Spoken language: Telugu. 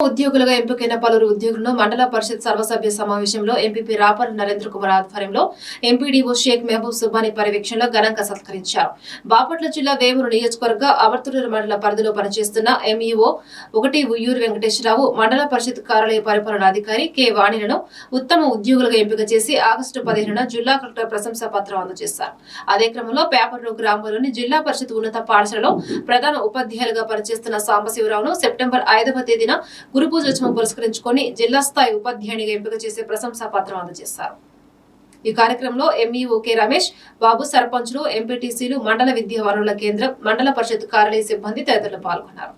ఉద్యోగులుగా ఎంపికైన పలువురు ఉద్యోగులను మండల పరిషత్ సర్వసభ్య సమావేశంలో ఎంపీపీ రాపర్ల నరేంద్ర కుమార్ ఆధ్వర్యంలో ఎంపీడీఓ షేక్ మహబూబ్ సుబానీ పర్యవేక్షణలో ఘనంగా సత్కరించారు. బాపట్ల జిల్లా వేమూరు నియోజకవర్గ అవర్తూరు మండల పరిధిలో పనిచేస్తున్న ఎంఈఓ 1 ఉయ్యూరు వెంకటేశ్వరరావు, మండల పరిషత్ కార్యాలయ పరిపాలనాధికారి కె వాణిలను ఉత్తమ ఉద్యోగులుగా ఎంపిక చేసి ఆగస్టు 15న జిల్లా కలెక్టర్ ప్రశంసా పత్రం అందజేశారు. అదే క్రమంలో పేపర్లు గ్రామంలోని జిల్లా పరిషత్ ఉన్నత పాఠశాలలో ప్రధాన ఉపాధ్యాయులుగా పనిచేస్తున్న సాంబశివరావును సెప్టెంబర్ 5వ తేదీన గురు పూజోత్సవం పురస్కరించుకొని జిల్లా స్థాయి ఉపాధ్యాయునిగా ఎంపిక చేసే ప్రశంసా పత్రం అందజేశారు. ఈ కార్యక్రమంలో ఎంఈఓ కె రమేష్ బాబు, సర్పంచులు, ఎంపీటీసీలు, మండల విద్యా వనరుల కేంద్రం, మండల పరిషత్ కార్యాలయ సిబ్బంది తదితరులు పాల్గొన్నారు.